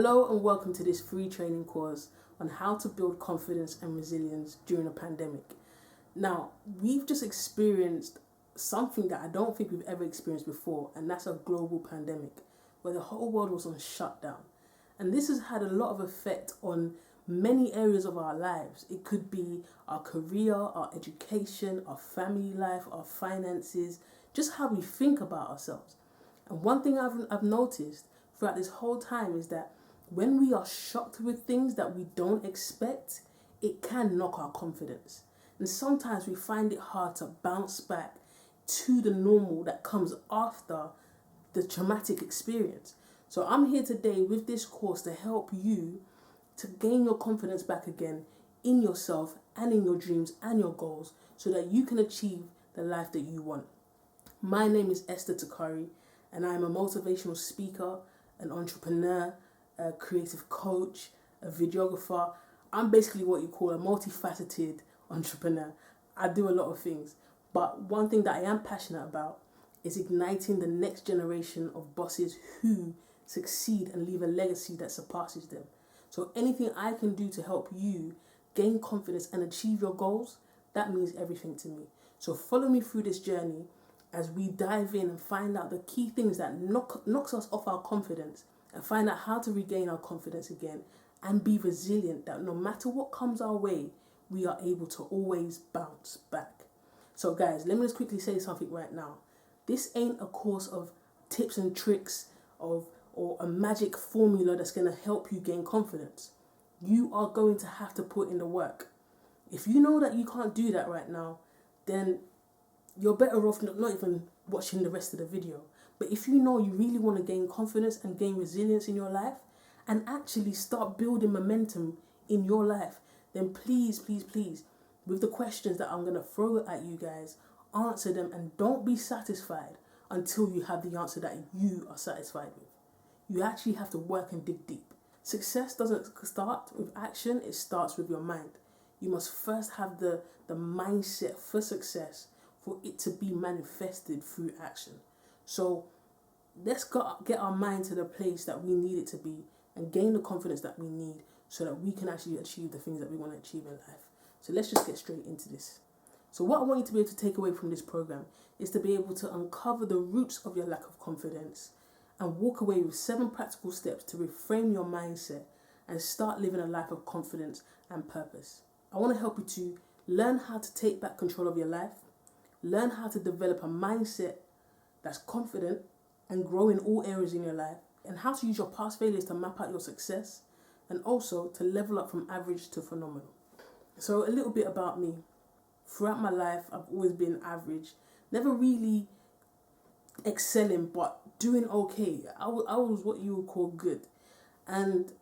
Hello and welcome to this free training course on how to build confidence and resilience during a pandemic. Now, we've just experienced something that I don't think we've ever experienced before, and that's a global pandemic where the whole world was on shutdown. And this has had a lot of effect on many areas of our lives. It could be our career, our education, our family life, our finances, just how we think about ourselves. And one thing I've noticed throughout this whole time is that when we are shocked with things that we don't expect, it can knock our confidence. And sometimes we find it hard to bounce back to the normal that comes after the traumatic experience. So I'm here today with this course to help you to gain your confidence back again in yourself and in your dreams and your goals so that you can achieve the life that you want. My name is Esther Takari, and I'm a motivational speaker, an entrepreneur, a creative coach, a videographer. I'm basically what you call a multifaceted entrepreneur. I do a lot of things, but one thing that I am passionate about is igniting the next generation of bosses who succeed and leave a legacy that surpasses them. So anything I can do to help you gain confidence and achieve your goals, that means everything to me. So follow me through this journey as we dive in and find out the key things that knocks us off our confidence, and find out how to regain our confidence again and be resilient, that no matter what comes our way, we are able to always bounce back. So guys, let me just quickly say something right now. This ain't a course of tips and tricks or a magic formula that's going to help you gain confidence. You are going to have to put in the work. If you know that you can't do that right now, then you're better off not even watching the rest of the video. But if you know you really want to gain confidence and gain resilience in your life and actually start building momentum in your life, then please, with the questions that I'm going to throw at you guys, answer them and don't be satisfied until you have the answer that you are satisfied with. You actually have to work and dig deep. Success doesn't start with action, it starts with your mind. You must first have the mindset for success for it to be manifested through action. So let's get our mind to the place that we need it to be and gain the confidence that we need so that we can actually achieve the things that we want to achieve in life. So let's just get straight into this. So what I want you to be able to take away from this program is to be able to uncover the roots of your lack of confidence and walk away with 7 practical steps to reframe your mindset and start living a life of confidence and purpose. I want to help you to learn how to take back control of your life, learn how to develop a mindset that's confident and grow in all areas in your life, and how to use your past failures to map out your success, and also to level up from average to phenomenal. So a little bit about me. Throughout my life, I've always been average, never really excelling, but doing okay. I was what you would call good. And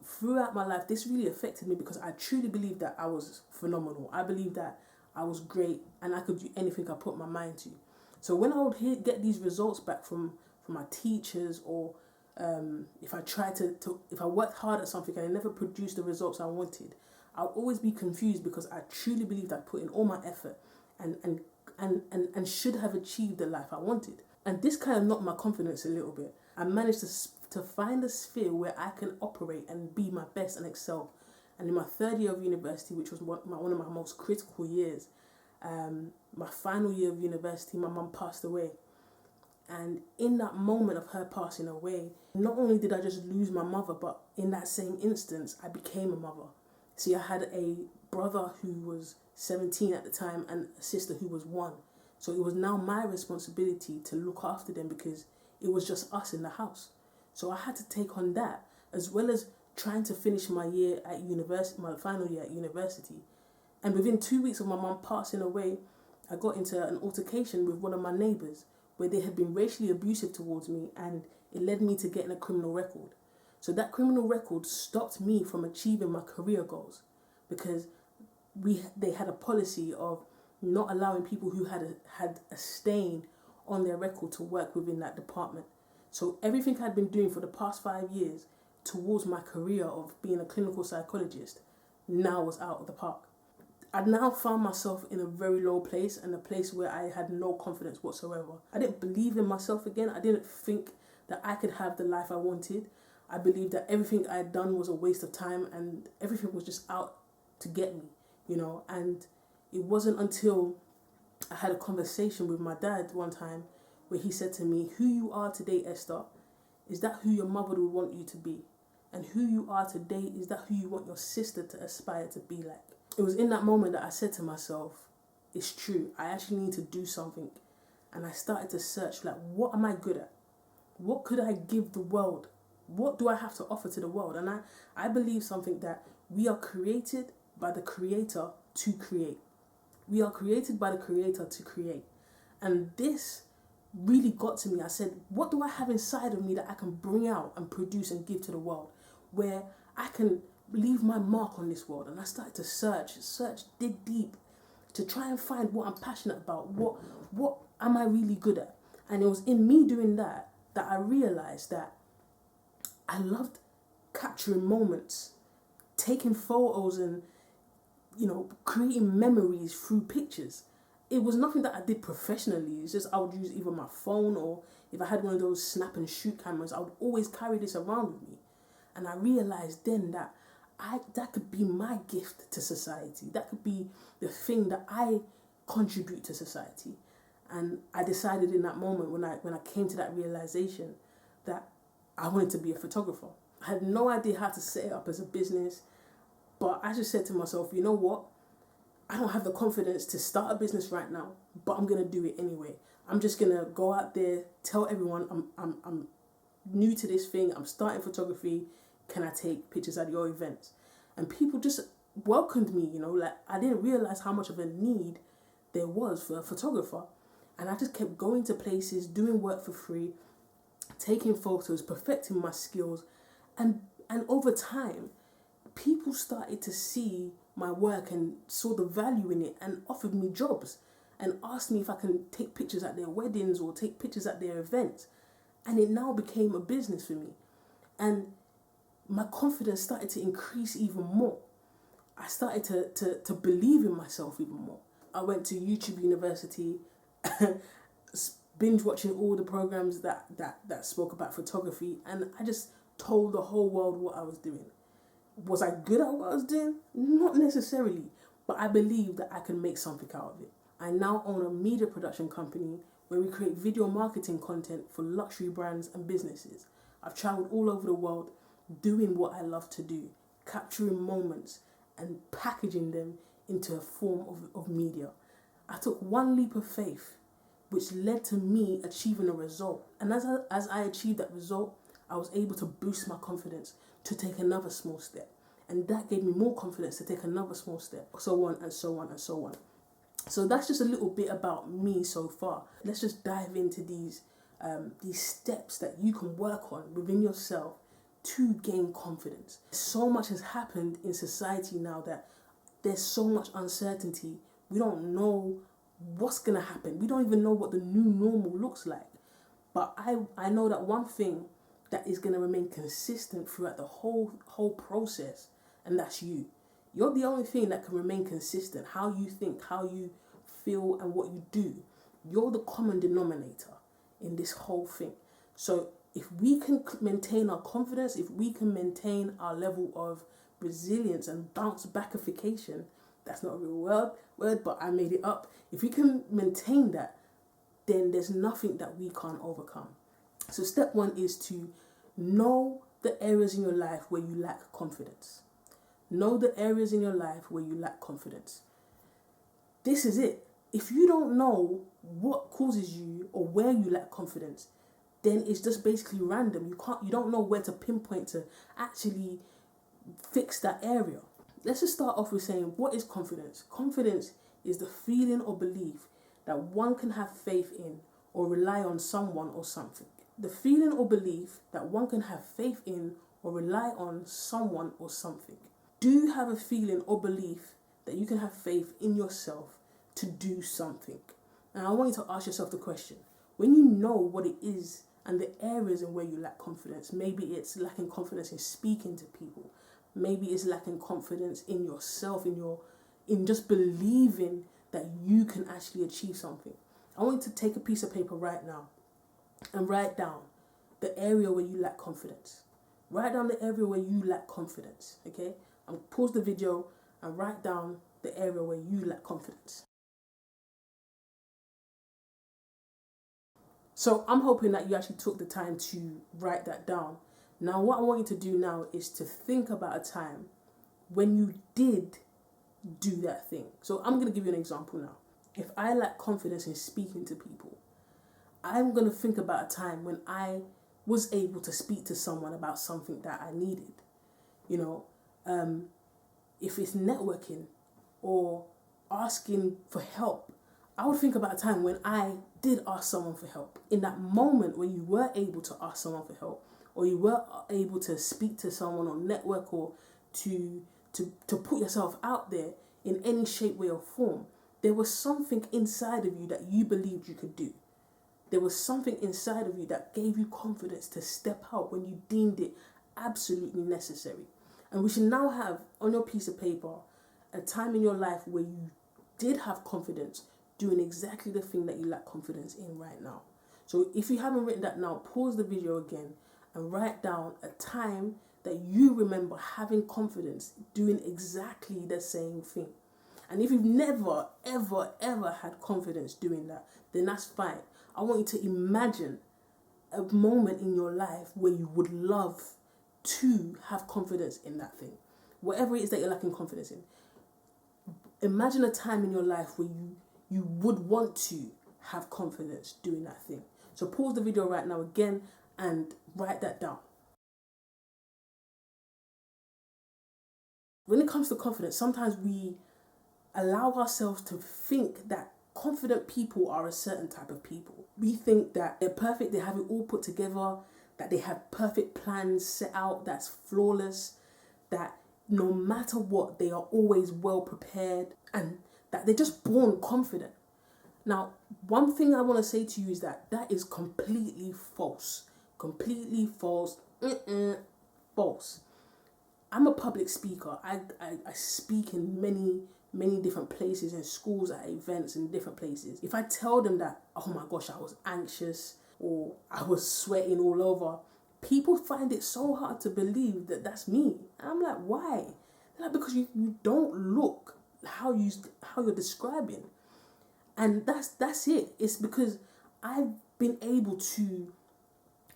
throughout my life, this really affected me because I truly believe that I was phenomenal. I believe that I was great and I could do anything I put my mind to. So when I would get these results back from my teachers, or if I tried if I worked hard at something and I never produced the results I wanted, I'll always be confused because I truly believed I put in all my effort and should have achieved the life I wanted. And this kind of knocked my confidence a little bit. I managed to find a sphere where I can operate and be my best and excel. And in my 3rd year of university, which was one of my most critical years, my final year of university, my mum passed away. And in that moment of her passing away, not only did I just lose my mother, but in that same instance, I became a mother. See, I had a brother who was 17 at the time and a sister who was 1. So it was now my responsibility to look after them because it was just us in the house. So I had to take on that, as well as trying to finish my year at university, my final year at university. And within 2 weeks of my mum passing away, I got into an altercation with one of my neighbours where they had been racially abusive towards me, and it led me to getting a criminal record. So that criminal record stopped me from achieving my career goals because they had a policy of not allowing people who had a stain on their record to work within that department. So everything I'd been doing for the past 5 years towards my career of being a clinical psychologist now was out of the park. I'd now found myself in a very low place, and a place where I had no confidence whatsoever. I didn't believe in myself again. I didn't think that I could have the life I wanted. I believed that everything I had done was a waste of time and everything was just out to get me, and it wasn't until I had a conversation with my dad one time where he said to me, "Who you are today, Esther, is that who your mother would want you to be? And who you are today, is that who you want your sister to aspire to be like?" It was in that moment that I said to myself, it's true, I actually need to do something. And I started to search, like, what am I good at? What could I give the world? What do I have to offer to the world? And I believe something, that we are created by the Creator to create. We are created by the Creator to create. And this really got to me. I said, what do I have inside of me that I can bring out and produce and give to the world, where I can leave my mark on this world? And I started to search, dig deep to try and find what I'm passionate about. What am I really good at? And it was in me doing that I realized that I loved capturing moments, taking photos and, creating memories through pictures. It was nothing that I did professionally. It's just I would use either my phone, or if I had one of those snap and shoot cameras, I would always carry this around with me. And I realized then that that could be my gift to society. That could be the thing that I contribute to society. And I decided in that moment, when I came to that realization, that I wanted to be a photographer. I had no idea how to set it up as a business, but I just said to myself, you know what? I don't have the confidence to start a business right now, but I'm gonna do it anyway. I'm just gonna go out there, tell everyone I'm new to this thing. I'm starting photography. Can I take pictures at your events? And people just welcomed me. Like, I didn't realize how much of a need there was for a photographer, and I just kept going to places, doing work for free, taking photos, perfecting my skills, and over time, people started to see my work and saw the value in it and offered me jobs and asked me if I can take pictures at their weddings or take pictures at their events. And it now became a business for me. And my confidence started to increase even more. I started to believe in myself even more. I went to YouTube University, binge watching all the programs that spoke about photography, and I just told the whole world what I was doing. Was I good at what I was doing? Not necessarily, but I believe that I can make something out of it. I now own a media production company where we create video marketing content for luxury brands and businesses. I've traveled all over the world doing what I love to do, capturing moments and packaging them into a form of media. I took one leap of faith, which led to me achieving a result. And as I achieved that result, I was able to boost my confidence to take another small step. And that gave me more confidence to take another small step, so on and so on and so on. So that's just a little bit about me so far. Let's just dive into these steps that you can work on within yourself to gain confidence. So much has happened in society now that there's so much uncertainty. We don't know what's going to happen. We don't even know what the new normal looks like. But I know that one thing that is going to remain consistent throughout the whole process, and that's you. You're the only thing that can remain consistent. How you think, how you feel, and what you do. You're the common denominator in this whole thing. So if we can maintain our confidence, if we can maintain our level of resilience and bounce backification, that's not a real word, but I made it up. If we can maintain that, then there's nothing that we can't overcome. So step one is to know the areas in your life where you lack confidence. Know the areas in your life where you lack confidence. This is it. If you don't know what causes you or where you lack confidence, then it's just basically random. You don't know where to pinpoint to actually fix that area. Let's just start off with saying, what is confidence? Confidence is the feeling or belief that one can have faith in or rely on someone or something. The feeling or belief that one can have faith in or rely on someone or something. Do you have a feeling or belief that you can have faith in yourself to do something? And I want you to ask yourself the question, when you know what it is and the areas in where you lack confidence, maybe it's lacking confidence in speaking to people, maybe it's lacking confidence in yourself, in just believing that you can actually achieve something. I want you to take a piece of paper right now and write down the area where you lack confidence. Write down the area where you lack confidence, okay? And pause the video and write down the area where you lack confidence. So I'm hoping that you actually took the time to write that down. Now, what I want you to do now is to think about a time when you did do that thing. So I'm going to give you an example now. If I lack confidence in speaking to people, I'm going to think about a time when I was able to speak to someone about something that I needed. You know, if it's networking or asking for help, I would think about a time when I did ask someone for help. In that moment when you were able to ask someone for help, or you were able to speak to someone or network, or to put yourself out there in any shape, way or form, there was something inside of you that you believed you could do. There was something inside of you that gave you confidence to step out when you deemed it absolutely necessary. And we should now have on your piece of paper a time in your life where you did have confidence doing exactly the thing that you lack confidence in right now. So if you haven't written that now, pause the video again and write down a time that you remember having confidence doing exactly the same thing. And if you've never, ever, ever had confidence doing that, then that's fine. I want you to imagine a moment in your life where you would love to have confidence in that thing. Whatever it is that you're lacking confidence in. Imagine a time in your life where you would want to have confidence doing that thing. So pause the video right now again and write that down. When it comes to confidence, sometimes we allow ourselves to think that confident people are a certain type of people. We think that they're perfect, they have it all put together, that they have perfect plans set out, that's flawless, that no matter what, they are always well prepared, and that they're just born confident. Now, one thing I want to say to you is that is completely false. Completely false. False. I'm a public speaker. I speak in many different places, in schools, at events, in different places. If I tell them that, oh my gosh, I was anxious or I was sweating all over, people find it so hard to believe that that's me. And I'm like, why? They're like, because you don't look how you're describing. And that's it. It's because I've been able to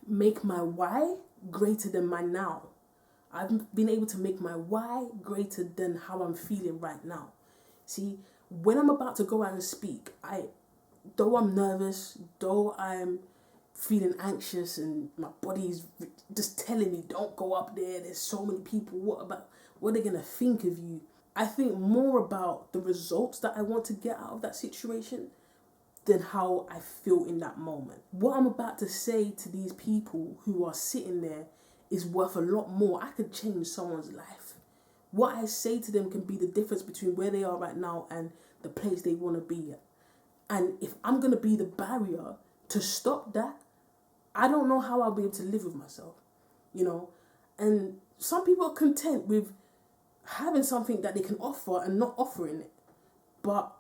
make my why greater than my now. I've been able to make my why greater than how I'm feeling right now. See, when I'm about to go out and speak, though I'm nervous, though I'm feeling anxious and my body's just telling me don't go up there's so many people, what are they gonna think of you? I think more about the results that I want to get out of that situation than how I feel in that moment. What I'm about to say to these people who are sitting there is worth a lot more. I could change someone's life. What I say to them can be the difference between where they are right now and the place they want to be at. And if I'm going to be the barrier to stop that, I don't know how I'll be able to live with myself, you know. And some people are content with having something that they can offer and not offering it. But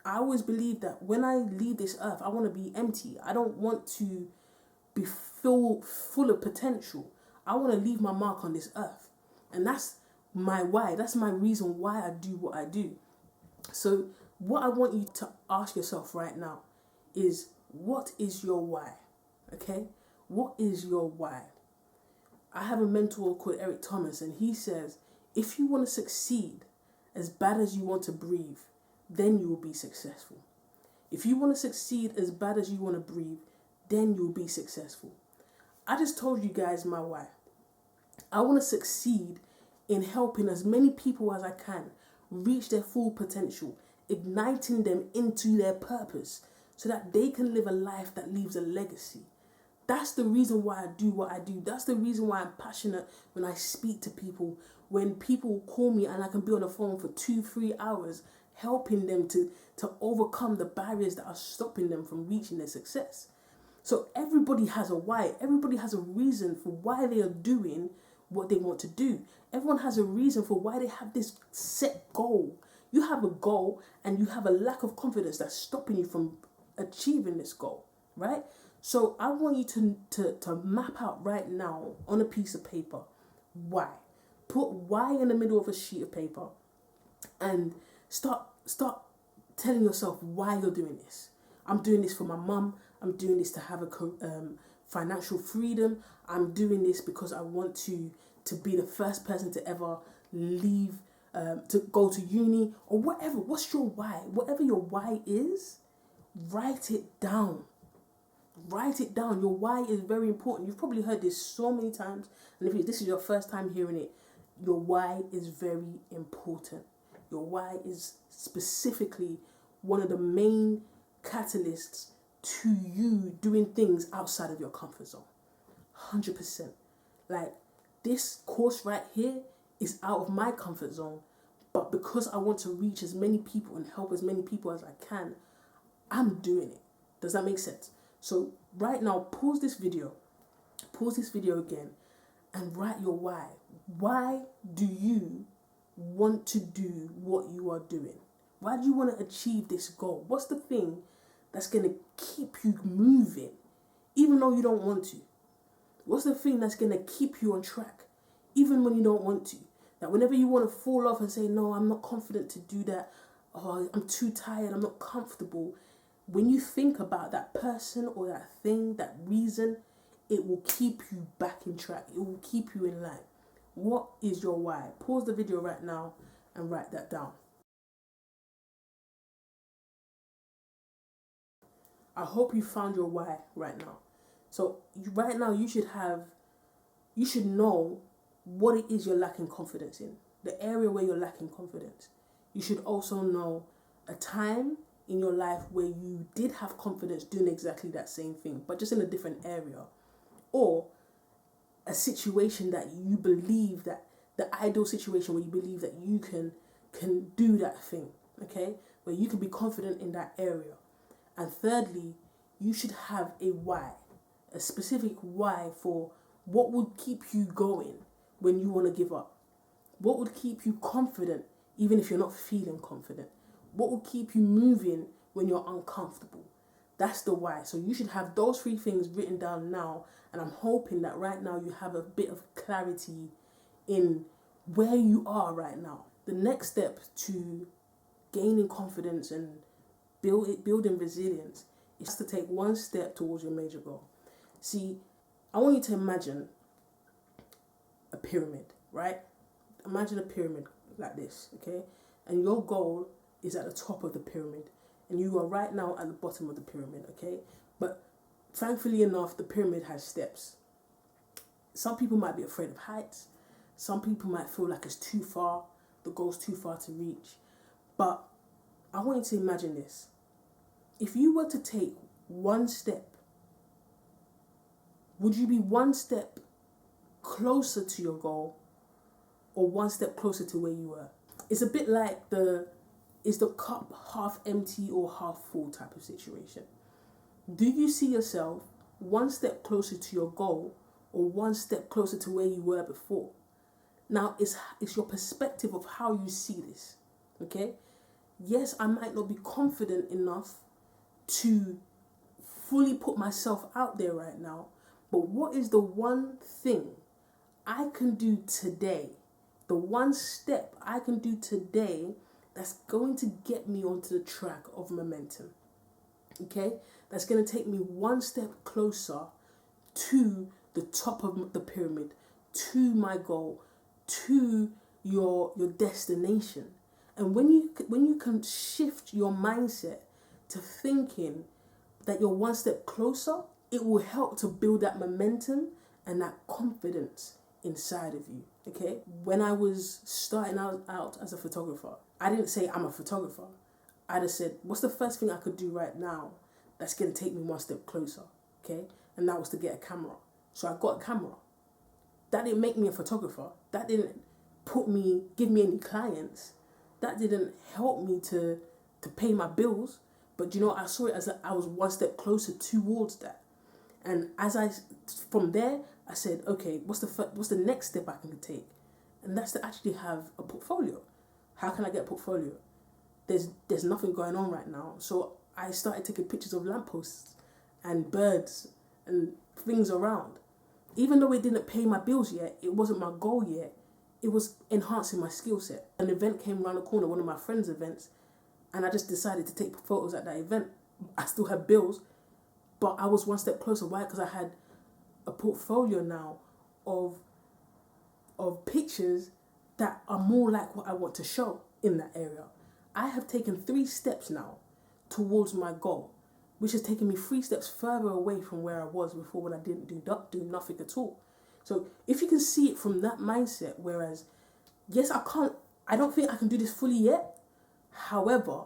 I always believe that when I leave this earth, I want to be empty. I don't want to be full of potential. I want to leave my mark on this earth. And that's my why. That's my reason why I do what I do. So what I want you to ask yourself right now is, what is your why? Okay? What is your why? I have a mentor called Eric Thomas, and he says, if you want to succeed as bad as you want to breathe, then you will be successful. If you want to succeed as bad as you want to breathe, then you'll be successful. I just told you guys my why. I want to succeed in helping as many people as I can reach their full potential, igniting them into their purpose so that they can live a life that leaves a legacy. That's the reason why I do what I do. That's the reason why I'm passionate when I speak to people, when people call me and I can be on the phone for 2-3 hours helping them to overcome the barriers that are stopping them from reaching their success. So everybody has a why. Everybody has a reason for why they are doing what they want to do. Everyone has a reason for why they have this set goal. You have a goal and you have a lack of confidence that's stopping you from achieving this goal, right? So I want you to map out right now on a piece of paper why. Put why in the middle of a sheet of paper and start telling yourself why you're doing this. I'm doing this for my mum. I'm doing this to have a financial freedom. I'm doing this because I want to be the first person to ever leave, to go to uni, or whatever. What's your why? Whatever your why is, write it down. Write it down. Your why is very important. You've probably heard this so many times, and if this is your first time hearing it, your why is very important. Your why is specifically one of the main catalysts to you doing things outside of your comfort zone. 100%. Like, this course right here is out of my comfort zone, but because I want to reach as many people and help as many people as I can, I'm doing it. Does that make sense? So right now, pause this video again, and write your why. Why do you want to do what you are doing? Why do you want to achieve this goal? What's the thing that's going to keep you moving, even though you don't want to? What's the thing that's going to keep you on track, even when you don't want to? That whenever you want to fall off and say, no, I'm not confident to do that, oh, I'm too tired, I'm not comfortable, when you think about that person or that thing, that reason, it will keep you back in track. It will keep you in line. What is your why? Pause the video right now and write that down. I hope you found your why right now. So right now you should know what it is you're lacking confidence in, the area where you're lacking confidence. You should also know a time in your life where you did have confidence doing exactly that same thing, but just in a different area. Or a situation that you believe, that the ideal situation where you believe that you can do that thing, okay? Where you can be confident in that area. And thirdly, you should have a why, a specific why for what would keep you going when you want to give up. What would keep you confident even if you're not feeling confident? What will keep you moving when you're uncomfortable? That's the why. So you should have those three things written down now. And I'm hoping that right now you have a bit of clarity in where you are right now. The next step to gaining confidence and building resilience is to take one step towards your major goal. See, I want you to imagine a pyramid, right? Imagine a pyramid like this, okay? And your goal is at the top of the pyramid, and you are right now at the bottom of the pyramid, okay? But thankfully enough, the pyramid has steps. Some people might be afraid of heights. Some people might feel like it's too far, the goal's too far to reach. But I want you to imagine this. If you were to take one step, would you be one step closer to your goal or one step closer to where you were? It's a bit like is the cup half empty or half full type of situation. Do you see yourself one step closer to your goal or one step closer to where you were before? Now, it's your perspective of how you see this, okay? Yes, I might not be confident enough to fully put myself out there right now, but what is the one thing I can do today, the one step I can do today that's going to get me onto the track of momentum, okay? That's going to take me one step closer to the top of the pyramid, to my goal, to your destination. And when you can shift your mindset to thinking that you're one step closer, it will help to build that momentum and that confidence inside of you, okay? When I was starting out as a photographer, I didn't say I'm a photographer. I just said, what's the first thing I could do right now that's going to take me one step closer, okay? And that was to get a camera. So I got a camera. That didn't make me a photographer. That didn't give me any clients. That didn't help me to pay my bills. But you know, I saw it as I was one step closer towards that. And from there, I said, okay, what's the next step I can take? And that's to actually have a portfolio. How can I get a portfolio? There's nothing going on right now. So I started taking pictures of lampposts and birds and things around. Even though it didn't pay my bills yet, it wasn't my goal yet, it was enhancing my skill set. An event came around the corner, one of my friends' events, and I just decided to take photos at that event. I still had bills, but I was one step closer. Why? Because I had a portfolio now of pictures that are more like what I want to show in that area. I have taken 3 steps now towards my goal, which has taken me 3 steps further away from where I was before when I didn't do nothing at all. So if you can see it from that mindset, whereas, yes, I don't think I can do this fully yet. However,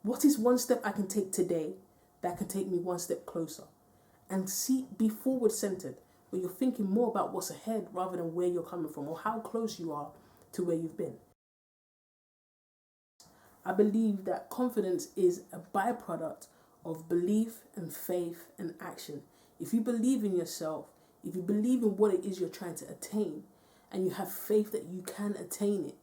what is one step I can take today that can take me one step closer? And be forward centered, where you're thinking more about what's ahead rather than where you're coming from or how close you are to where you've been. I believe that confidence is a byproduct of belief and faith and action. If you believe in yourself, if you believe in what it is you're trying to attain, and you have faith that you can attain it,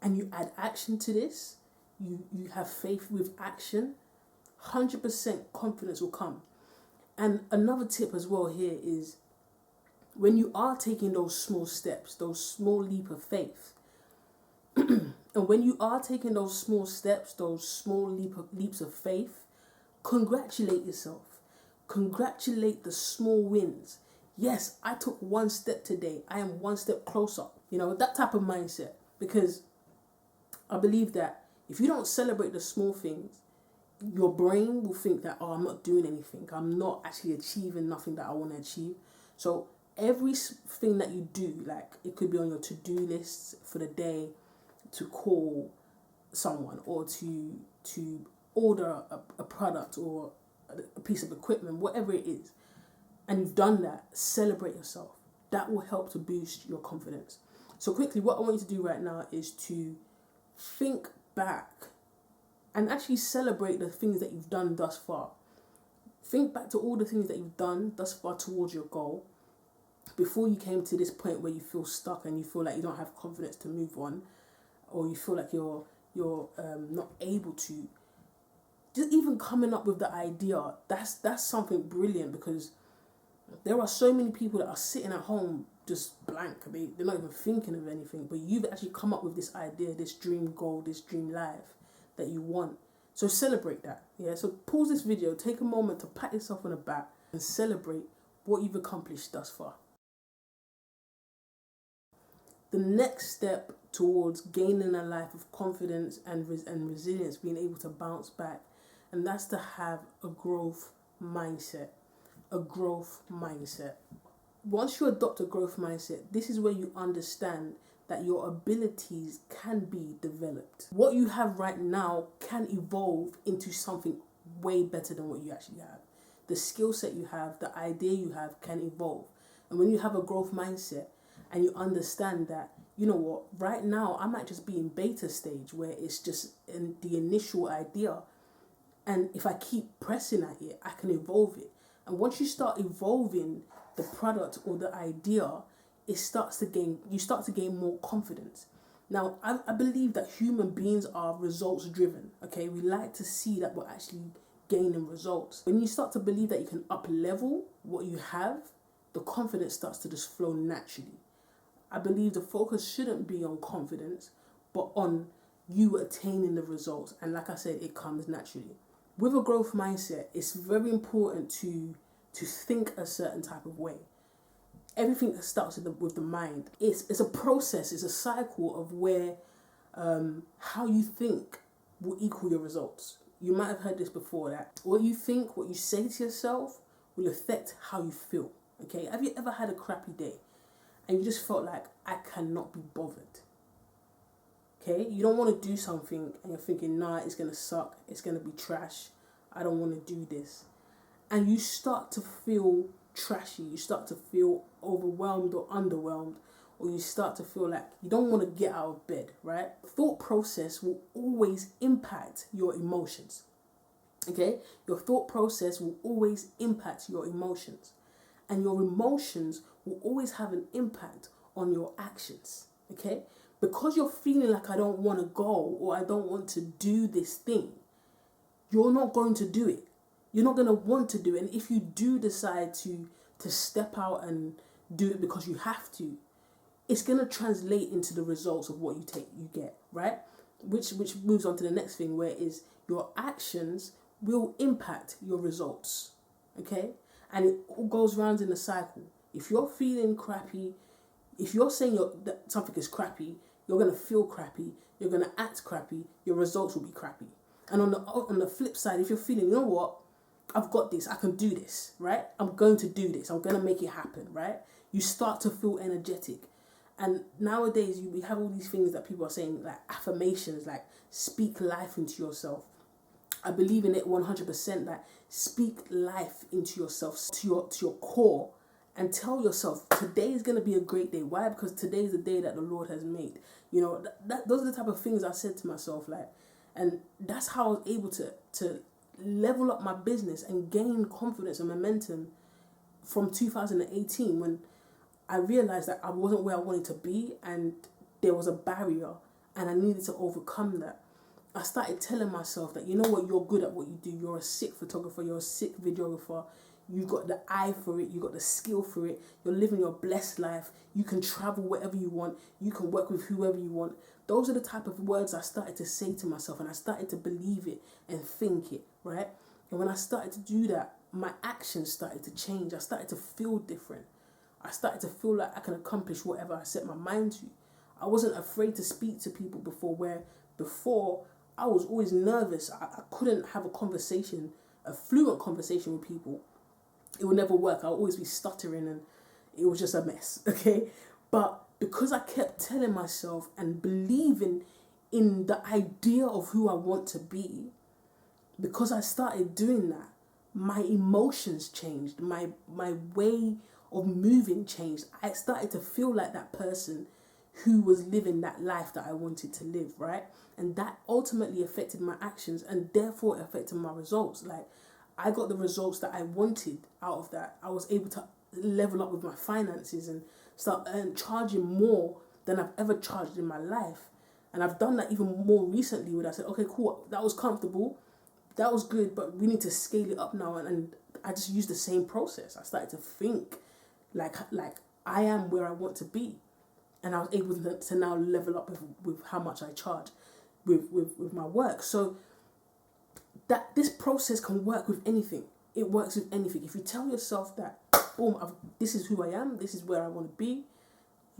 and you add action to this, you have faith with action, 100% confidence will come. And another tip as well here is, when you are taking those small steps, those small leap of faith, and when you are taking those small steps, those small leaps of faith, congratulate yourself. Congratulate the small wins. Yes, I took 1 step today. I am 1 step closer. That type of mindset. Because I believe that if you don't celebrate the small things, your brain will think that, I'm not doing anything. I'm not actually achieving nothing that I want to achieve. So every thing that you do, like it could be on your to-do lists for the day, to call someone or to order a product or a piece of equipment, whatever it is, and you've done that, celebrate yourself. That will help to boost your confidence. So quickly, what I want you to do right now is to think back and actually celebrate the things that you've done thus far. Think back to all the things that you've done thus far towards your goal before you came to this point where you feel stuck and you feel like you don't have confidence to move on, or you feel like you're not able to. Just even coming up with the idea, that's something brilliant, because there are so many people that are sitting at home just blank. They're not even thinking of anything, but you've actually come up with this idea, this dream goal, this dream life that you want. So celebrate that. Yeah. So pause this video, take a moment to pat yourself on the back and celebrate what you've accomplished thus far. The next step towards gaining a life of confidence and resilience, being able to bounce back, and that's to have a growth mindset. A growth mindset. Once you adopt a growth mindset, this is where you understand that your abilities can be developed. What you have right now can evolve into something way better than what you actually have. The skill set you have, the idea you have can evolve. And when you have a growth mindset and you understand that, right now I might just be in beta stage where it's just in the initial idea. And if I keep pressing at it, I can evolve it. And once you start evolving the product or the idea, you start to gain more confidence. Now, I believe that human beings are results driven. Okay, we like to see that we're actually gaining results. When you start to believe that you can up level what you have, the confidence starts to just flow naturally. I believe the focus shouldn't be on confidence, but on you attaining the results. And like I said, it comes naturally. With a growth mindset, it's very important to think a certain type of way. Everything that starts with the mind. It's a process, it's a cycle of where how you think will equal your results. You might have heard this before, that what you think, what you say to yourself will affect how you feel. Okay, have you ever had a crappy day and you just felt like, I cannot be bothered? Okay, you don't want to do something and you're thinking, nah, it's going to suck, it's going to be trash, I don't want to do this. And you start to feel trashy, you start to feel overwhelmed or underwhelmed, or you start to feel like you don't want to get out of bed, right? Thought process will always impact your emotions. Okay, your thought process will always impact your emotions, and your emotions will always have an impact on your actions. Okay, because you're feeling like, I don't want to go, or I don't want to do this thing, you're not going to do it. You're not going to want to do it. And if you do decide to to step out and do it because you have to, it's gonna translate into the results of what you get, right? Which moves on to the next thing, where is your actions will impact your results. Okay? And it all goes round in a cycle. If you're feeling crappy, if you're saying that something is crappy, you're gonna feel crappy, you're gonna act crappy, your results will be crappy. And on the flip side, if you're feeling, you know what, I've got this, I can do this, right? I'm going to do this, I'm gonna make it happen, right? You start to feel energetic. And nowadays, we have all these things that people are saying, like affirmations, like speak life into yourself. I believe in it 100%, that speak life into yourself, to your core, and tell yourself, today is going to be a great day. Why? Because today is the day that the Lord has made. You know, those are the type of things I said to myself, like, and that's how I was able to level up my business and gain confidence and momentum from 2018, when I realized that I wasn't where I wanted to be and there was a barrier and I needed to overcome that. I started telling myself that, you know what, you're good at what you do. You're a sick photographer, you're a sick videographer. You got the eye for it, you got the skill for it. You're living your blessed life. You can travel wherever you want. You can work with whoever you want. Those are the type of words I started to say to myself, and I started to believe it and think it, right? And when I started to do that, my actions started to change. I started to feel different. I started to feel like I can accomplish whatever I set my mind to. I wasn't afraid to speak to people before, where before I was always nervous. I couldn't have a fluent conversation with people. It would never work. I'll always be stuttering and it was just a mess, okay? But because I kept telling myself and believing in the idea of who I want to be, because I started doing that, my emotions changed, my way of moving changed. I started to feel like that person who was living that life that I wanted to live, right? And that ultimately affected my actions and therefore affected my results. Like, I got the results that I wanted out of that. I was able to level up with my finances and start charging more than I've ever charged in my life. And I've done that even more recently, where I said, okay, cool, that was comfortable, that was good, but we need to scale it up now. And I just used the same process. I started to think like I am where I want to be. And I was able to now level up with how much I charge with my work. So that this process can work with anything. It works with anything. If you tell yourself that, boom, this is who I am, this is where I want to be,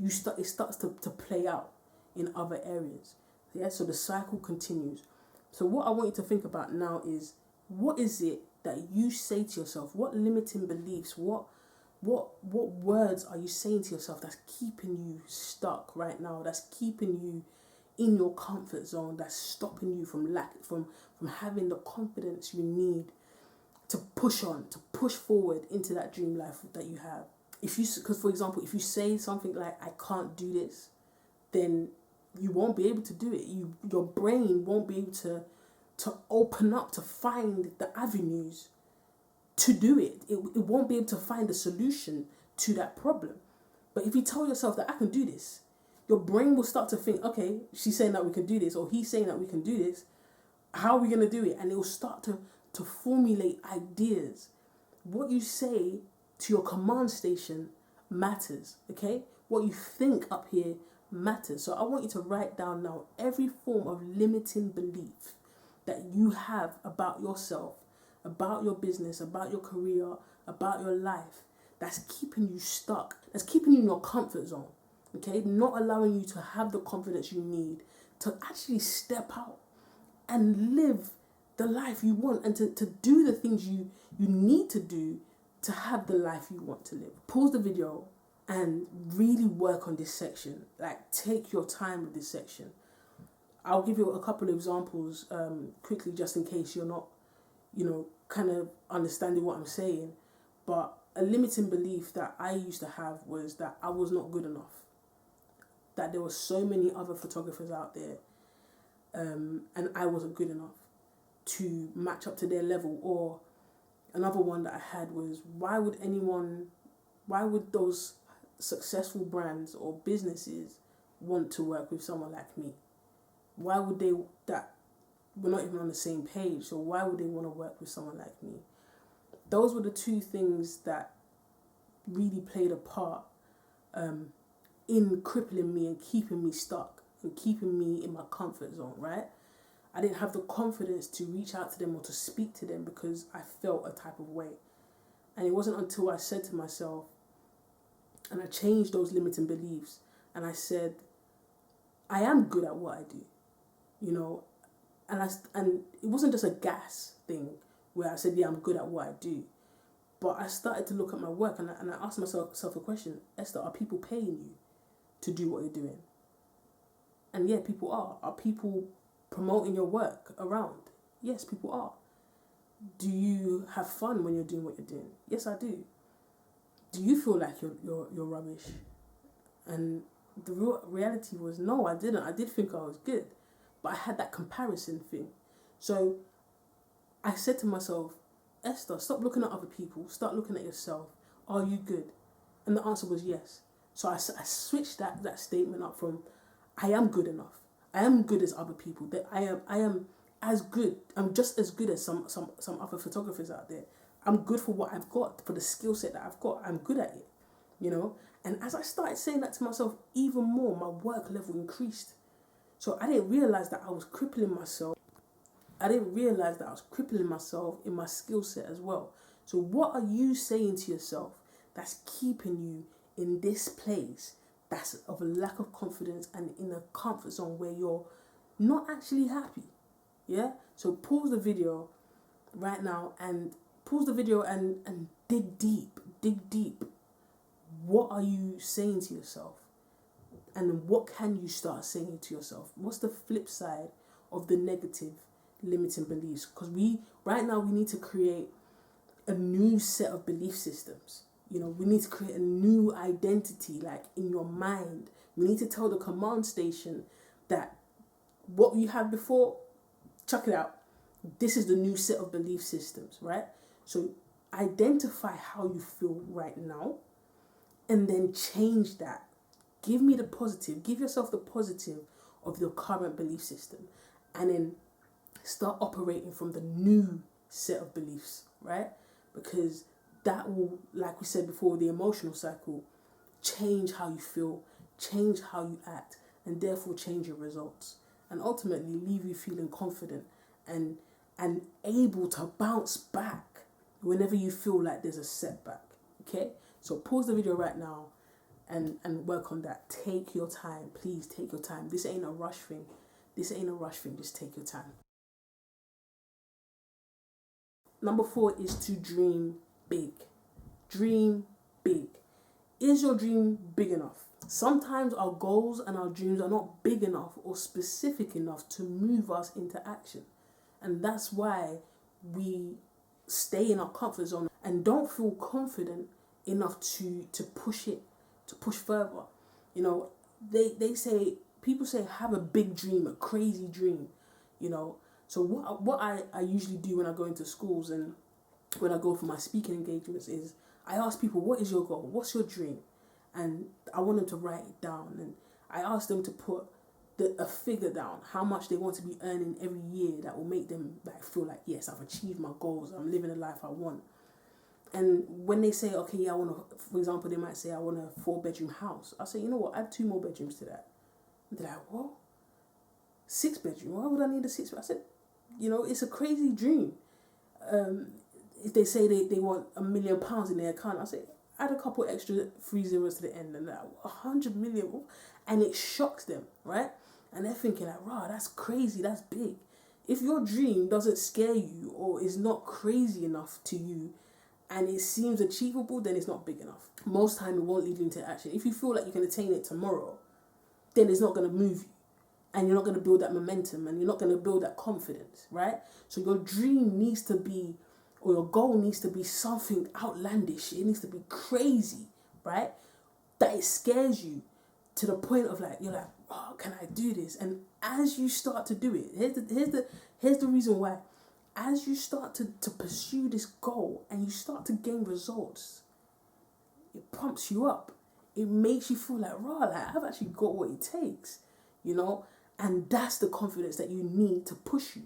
it starts to play out in other areas. Yeah, so the cycle continues. So what I want you to think about now is, what is it that you say to yourself? What limiting beliefs, what words are you saying to yourself that's keeping you stuck right now, that's keeping you in your comfort zone, that's stopping you from having the confidence you need to push on, to push forward into that dream life that you have? Because for example, if you say something like, I can't do this, then you won't be able to do it. Your brain won't be able to open up, to find the avenues to do it. It won't be able to find a solution to that problem. But if you tell yourself that I can do this, your brain will start to think, okay, she's saying that we can do this, or he's saying that we can do this. How are we going to do it? And it will start to formulate ideas. What you say to your command station matters, okay? What you think up here matters. So I want you to write down now every form of limiting belief that you have about yourself, about your business, about your career, about your life, that's keeping you stuck, that's keeping you in your comfort zone, okay? Not allowing you to have the confidence you need to actually step out and live the life you want, and to do the things you need to do to have the life you want to live. Pause the video and really work on this section. Like, take your time with this section. I'll give you a couple of examples quickly, just in case you're not, kind of understanding what I'm saying. But a limiting belief that I used to have was that I was not good enough. That there were so many other photographers out there, and I wasn't good enough to match up to their level. Or another one that I had was, why would those successful brands or businesses want to work with someone like me? Why would they, that we're not even on the same page, so why would they want to work with someone like me? Those were the two things that really played a part in crippling me and keeping me stuck and keeping me in my comfort zone, right? I didn't have the confidence to reach out to them or to speak to them because I felt a type of way. And it wasn't until I said to myself, and I changed those limiting beliefs, and I said, I am good at what I do, you know, and it wasn't just a gas thing where I said, yeah, I'm good at what I do. But I started to look at my work and I asked myself a question, Esther, are people paying you to do what you're doing? And yeah, people are. Are people promoting your work around? Yes, people are. Do you have fun when you're doing what you're doing? Yes, I do. Do you feel like you're rubbish? And the real reality was, no, I didn't. I did think I was good, but I had that comparison thing. So I said to myself, Esther, stop looking at other people. Start looking at yourself. Are you good? And the answer was yes. So I switched that statement up from, I am good enough. I am good as other people. That I am as good. I'm just as good as some other photographers out there. I'm good for what I've got, for the skill set that I've got. I'm good at it, you know. And as I started saying that to myself, even more, my work level increased. So I didn't realize that I was crippling myself. I didn't realize that I was crippling myself in my skill set as well. So what are you saying to yourself that's keeping you in this place that's of a lack of confidence and in a comfort zone where you're not actually happy? Yeah? So pause the video right now and dig deep. Dig deep. What are you saying to yourself? And what can you start saying to yourself? What's the flip side of the negative limiting beliefs? Because right now we need to create a new set of belief systems. You know, we need to create a new identity, like in your mind. We need to tell the command station that what you had before, check it out. This is the new set of belief systems, right? So identify how you feel right now and then change that. Give me the positive. Give yourself the positive of your current belief system and then start operating from the new set of beliefs, right? Because that will, like we said before, the emotional cycle, change how you feel, change how you act, and therefore change your results. And ultimately leave you feeling confident and able to bounce back whenever you feel like there's a setback. Okay? So pause the video right now and work on that. Take your time. Please take your time. This ain't a rush thing. Just take your time. Number 4 is to dream big. Dream big. Is your dream big enough? Sometimes our goals and our dreams are not big enough or specific enough to move us into action. And that's why we stay in our comfort zone and don't feel confident enough to push it, to push further. You know, people say have a big dream, a crazy dream, you know. So what I usually do when I go into schools and when I go for my speaking engagements is I ask people, what is your goal? What's your dream? And I want them to write it down. And I ask them to put a figure down, how much they want to be earning every year that will make them like feel like, yes, I've achieved my goals. I'm living the life I want. And when they say, okay, yeah, for example, they might say, I want a 4-bedroom house. I say, you know what, add 2 more bedrooms to that. And they're like, what? 6 bedroom? Why would I need a 6? I said, you know, it's a crazy dream. If they say they want £1 million in their account, I say, add a couple extra 3 zeros to the end and that 100 million, and it shocks them, right? And they're thinking like, wow, that's crazy, that's big. If your dream doesn't scare you or is not crazy enough to you and it seems achievable, then it's not big enough. Most time it won't lead you into action. If you feel like you can attain it tomorrow, then it's not going to move you. And you're not going to build that momentum and you're not going to build that confidence, right? So your dream needs to be, or your goal needs to be something outlandish. It needs to be crazy, right? That it scares you to the point of like, you're like, oh, can I do this? And as you start to do it, here's the reason why. As you start to pursue this goal and you start to gain results, it pumps you up. It makes you feel like, right, like I've actually got what it takes, you know? And that's the confidence that you need to push you.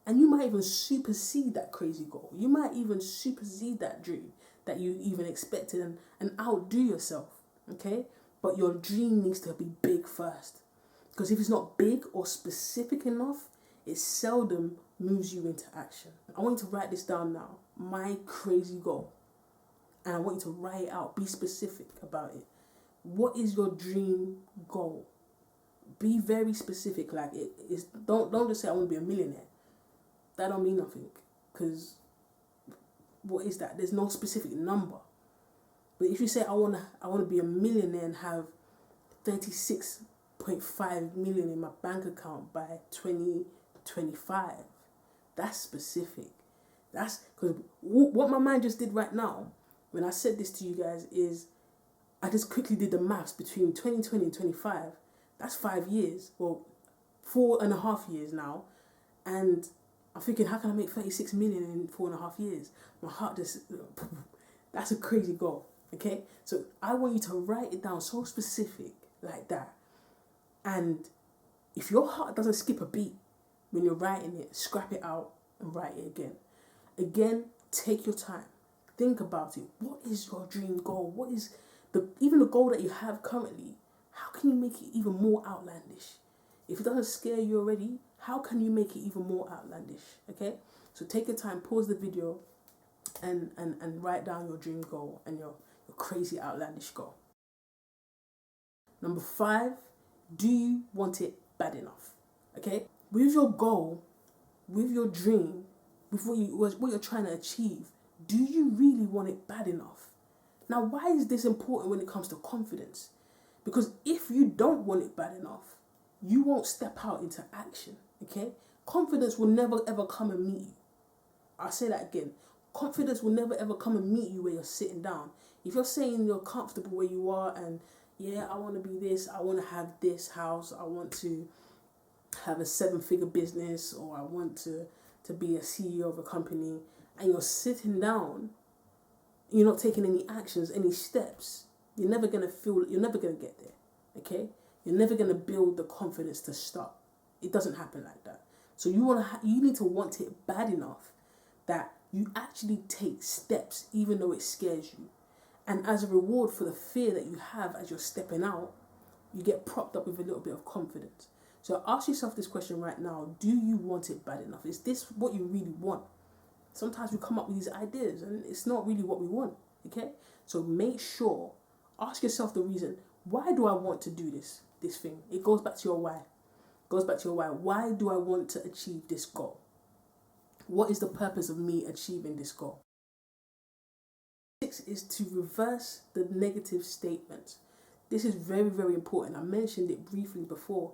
And you might even supersede that crazy goal. You might even supersede that dream. that you even expected, and outdo yourself, okay? But your dream needs to be big first. Because if it's not big or specific enough, it seldom moves you into action. I want you to write this down now. My crazy goal. And I want you to write it out. Be specific about it. What is your dream goal? Be very specific. Like it is. Don't just say I want to be a millionaire. That don't mean nothing. Because what is that? There's no specific number. But if you say I want to be a millionaire and have 36.5 million in my bank account by 2025, that's specific. That's because what my mind just did right now when I said this to you guys is I just quickly did the maths between 2020 and 25. That's 5 years, well, 4.5 years now, and I'm thinking, how can I make 36 million in 4.5 years? My heart just, that's a crazy goal, okay? So I want you to write it down so specific like that. And if your heart doesn't skip a beat when you're writing it, scrap it out and write it again. Again, take your time. Think about it. What is your dream goal? What is even the goal that you have currently? How can you make it even more outlandish? If it doesn't scare you already, how can you make it even more outlandish? Okay? So take your time, pause the video, and write down your dream goal and your crazy outlandish goal. Number 5, do you want it bad enough? Okay? With your goal, with your dream, with what you're trying to achieve, do you really want it bad enough? Now, why is this important when it comes to confidence? Because if you don't want it bad enough, you won't step out into action, okay? Confidence will never ever come and meet you. I'll say that again. Confidence will never ever come and meet you where you're sitting down. If you're saying you're comfortable where you are and, yeah, I want to be this, I want to have this house, I want to have a 7-figure business, or I want to be a CEO of a company, and you're sitting down, you're not taking any actions, any steps, you're never going to get there, okay? You're never going to build the confidence to start. It doesn't happen like that. So you need to want it bad enough that you actually take steps even though it scares you. And as a reward for the fear that you have as you're stepping out, you get propped up with a little bit of confidence. So ask yourself this question right now. Do you want it bad enough? Is this what you really want? Sometimes we come up with these ideas and it's not really what we want, okay? So make sure, ask yourself the reason. Why do I want to do this thing? It goes back to your why. Why do I want to achieve this goal? What is the purpose of me achieving this goal? 6 is to reverse the negative statements. This is very, very important. I mentioned it briefly before,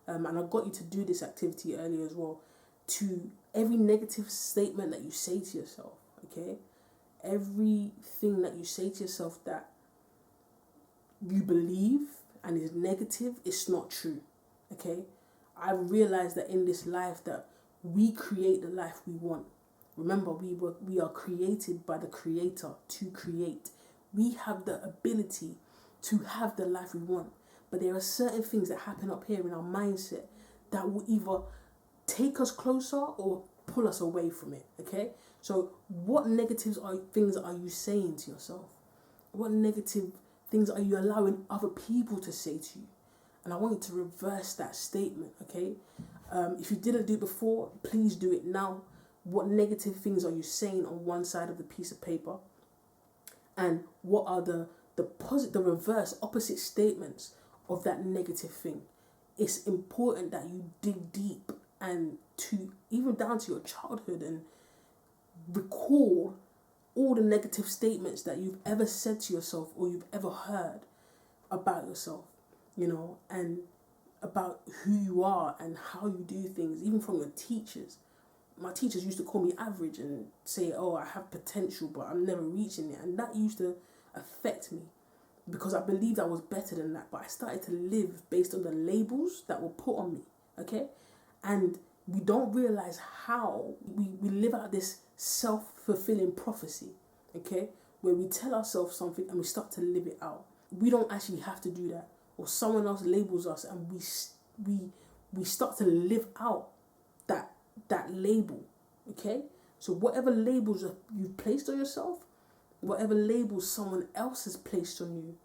and I got you to do this activity earlier as well. To every negative statement that you say to yourself, okay? Everything that you say to yourself that you believe and is negative, it's not true, okay? I realized that in this life that we create the life we want. Remember, we are created by the Creator to create. We have the ability to have the life we want. But there are certain things that happen up here in our mindset that will either take us closer or pull us away from it, okay? So what things are you saying to yourself? What negative things are you allowing other people to say to you? And I want you to reverse that statement, okay? If you didn't do it before, please do it now. What negative things are you saying on one side of the piece of paper? And what are the reverse, opposite statements of that negative thing? It's important that you dig deep and even down to your childhood and recall all the negative statements that you've ever said to yourself or you've ever heard about yourself, and about who you are and how you do things, even from your teachers. My teachers used to call me average and say, oh, I have potential, but I'm never reaching it. And that used to affect me because I believed I was better than that. But I started to live based on the labels that were put on me, okay? And we don't realize how we live out this self-fulfilling prophecy, okay? Where we tell ourselves something and we start to live it out. We don't actually have to do that. Or someone else labels us and we start to live out that label, okay? So whatever labels you've placed on yourself, Whatever labels someone else has placed on you,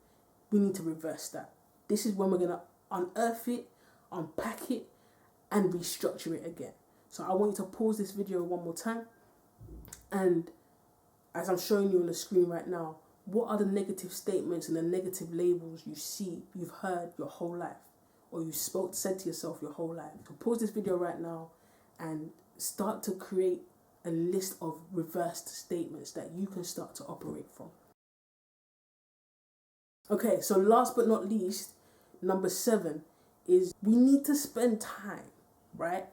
we need to reverse that. This is when we're going to unearth it, unpack it, and restructure it again. So I want you to pause this video one more time. And as I'm showing you on the screen right now, what are the negative statements and the negative labels you see, you've heard your whole life, or you said to yourself your whole life? So pause this video right now and start to create a list of reversed statements that you can start to operate from. Okay, so last but not least, number 7 is we need to spend time, right,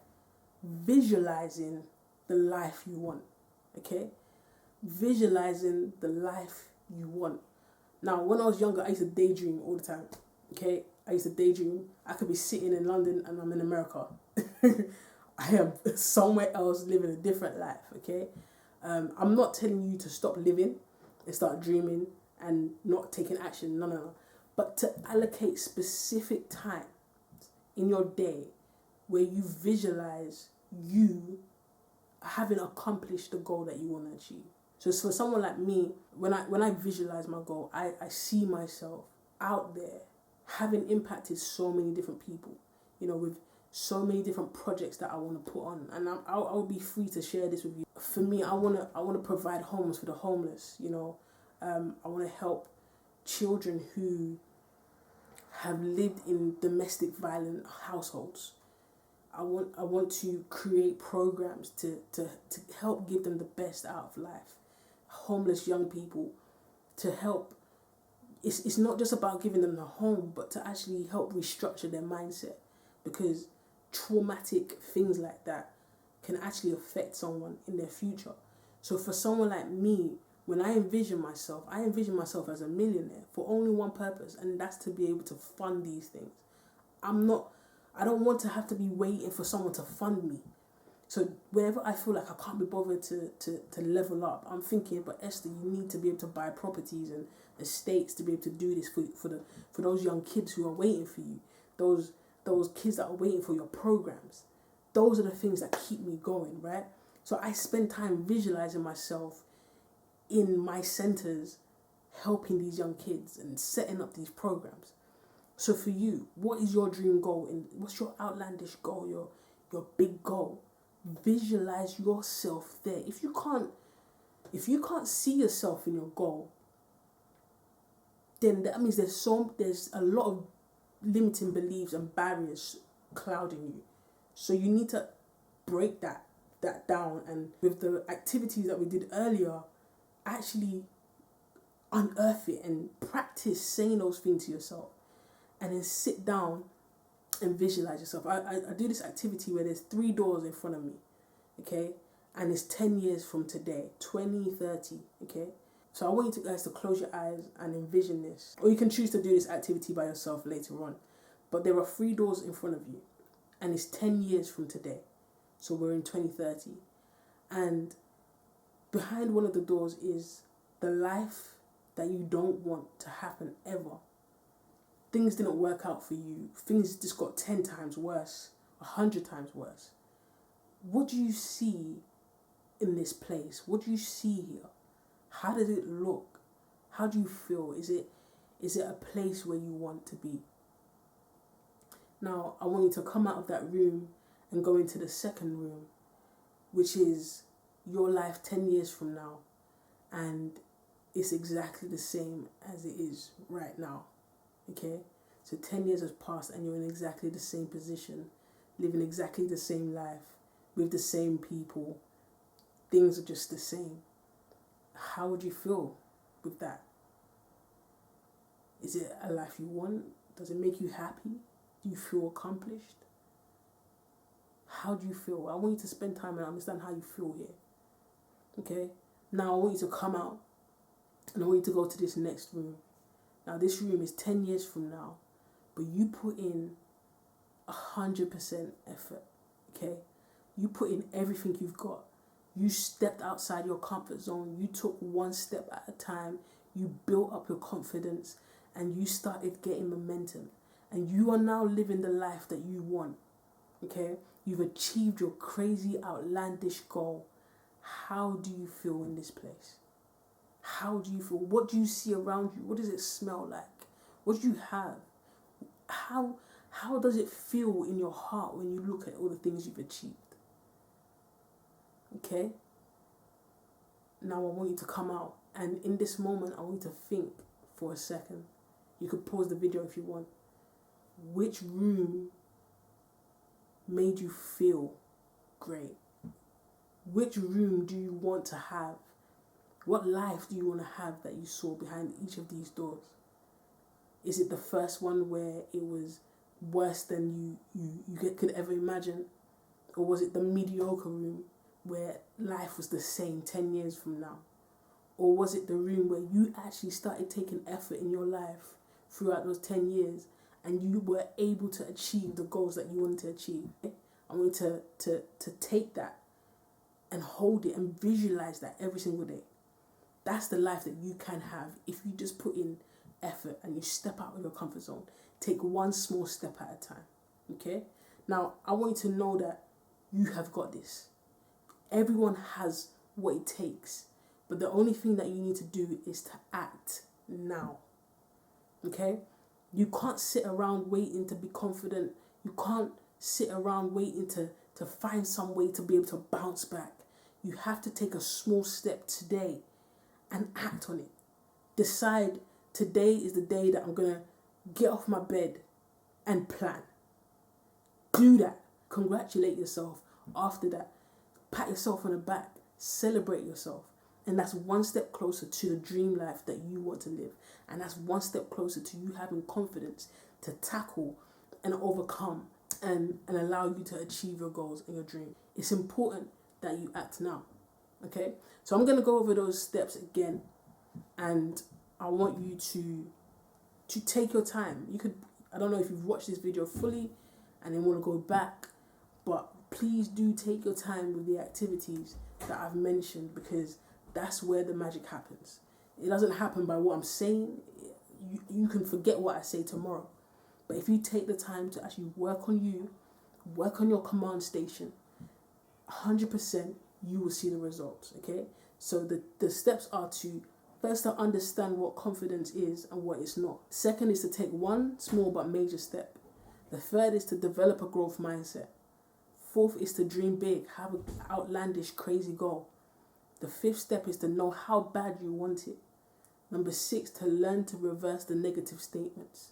visualizing the life you want. Okay, visualizing the life you want. Now, when I was younger, I used to daydream all the time. Okay, I used to daydream. I could be sitting in London and I'm in America. I am somewhere else living a different life. Okay, I'm not telling you to stop living and start dreaming and not taking action. No. But to allocate specific time in your day where you visualize you having accomplished the goal that you want to achieve. So for someone like me, when I visualize my goal, I see myself out there having impacted so many different people, with so many different projects that I want to put on, and I'll be free to share this with you. For me, I want to provide homes for the homeless. I want to help children who have lived in domestic violent households. I want to create programs to help give them the best out of life. Homeless young people, to help. It's not just about giving them a home, but to actually help restructure their mindset, because traumatic things like that can actually affect someone in their future. So for someone like me, when I envision myself as a millionaire for only one purpose, and that's to be able to fund these things. I don't want to have to be waiting for someone to fund me. So whenever I feel like I can't be bothered to level up, I'm thinking, but Esther, you need to be able to buy properties and estates to be able to do this for those young kids who are waiting for you, those kids that are waiting for your programs. Those are the things that keep me going, right? So I spend time visualizing myself in my centers, helping these young kids and setting up these programs. So for you, what is your dream goal? And what's your outlandish goal, your big goal? Visualize yourself there. If you can't see yourself in your goal, then that means there's a lot of limiting beliefs and barriers clouding you. So you need to break that down, and with the activities that we did earlier, actually unearth it and practice saying those things to yourself, and then sit down and visualize yourself. I do this activity where there's 3 doors in front of me, okay, and it's 10 years from today, 2030, okay. So I want you guys to close your eyes and envision this, or you can choose to do this activity by yourself later on. But there are 3 doors in front of you, and it's 10 years from today, so we're in 2030, and behind one of the doors is the life that you don't want to happen ever. Things didn't work out for you. Things just got 10 times worse, 100 times worse. What do you see in this place? What do you see here? How does it look? How do you feel? Is it a place where you want to be? Now, I want you to come out of that room and go into the second room, which is your life 10 years from now, and it's exactly the same as it is right now. Okay, so 10 years has passed and you're in exactly the same position, living exactly the same life, with the same people. Things are just the same. How would you feel with that? Is it a life you want? Does it make you happy? Do you feel accomplished? How do you feel? I want you to spend time and understand how you feel here. Okay, now I want you to come out and I want you to go to this next room. Now this room is 10 years from now, but you put in 100% effort, okay? You put in everything you've got. You stepped outside your comfort zone. You took one step at a time. You built up your confidence and you started getting momentum. And you are now living the life that you want, okay? You've achieved your crazy, outlandish goal. How do you feel in this place? How do you feel? What do you see around you? What does it smell like? What do you have? How does it feel in your heart when you look at all the things you've achieved? Okay? Now I want you to come out, and in this moment I want you to think for a second. You could pause the video if you want. Which room made you feel great? Which room do you want to have? What life do you want to have that you saw behind each of these doors? Is it the first one where it was worse than you could ever imagine? Or was it the mediocre room where life was the same 10 years from now? Or was it the room where you actually started taking effort in your life throughout those 10 years and you were able to achieve the goals that you wanted to achieve? I want you to take that and hold it and visualize that every single day. That's the life that you can have if you just put in effort and you step out of your comfort zone. Take one small step at a time. Okay? Now, I want you to know that you have got this. Everyone has what it takes. But the only thing that you need to do is to act now. Okay? You can't sit around waiting to be confident. You can't sit around waiting to find some way to be able to bounce back. You have to take a small step today and act on it. Decide today is the day that I'm going to get off my bed and plan. Do that. Congratulate yourself after that. Pat yourself on the back. Celebrate yourself. And that's one step closer to the dream life that you want to live. And that's one step closer to you having confidence to tackle and overcome and allow you to achieve your goals and your dream. It's important that you act now. Okay? So I'm going to go over those steps again. And I want you to take your time. You could, I don't know if you've watched this video fully and then want to go back, but please do take your time with the activities that I've mentioned, because that's where the magic happens. It doesn't happen by what I'm saying. You can forget what I say tomorrow. But if you take the time to actually work on you, work on your command station, 100% you will see the results, okay? So the steps are to, first, to understand what confidence is and what it's not. Second is to take one small but major step. The third is to develop a growth mindset. Fourth is to dream big, have an outlandish, crazy goal. The fifth step is to know how bad you want it. Number 6, to learn to reverse the negative statements.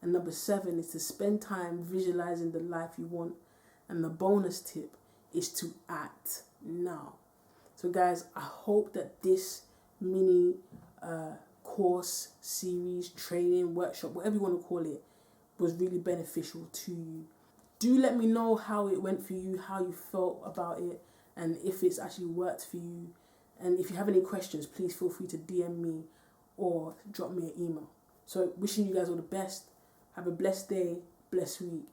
And number 7 is to spend time visualizing the life you want. And the bonus tip is to act now. So guys, I hope that this mini course, series, training, workshop, whatever you want to call it, was really beneficial to you. Do let me know how it went for you, how you felt about it, and if it's actually worked for you. And if you have any questions, please feel free to DM me or drop me an email. So wishing you guys all the best. Have a blessed day, blessed week.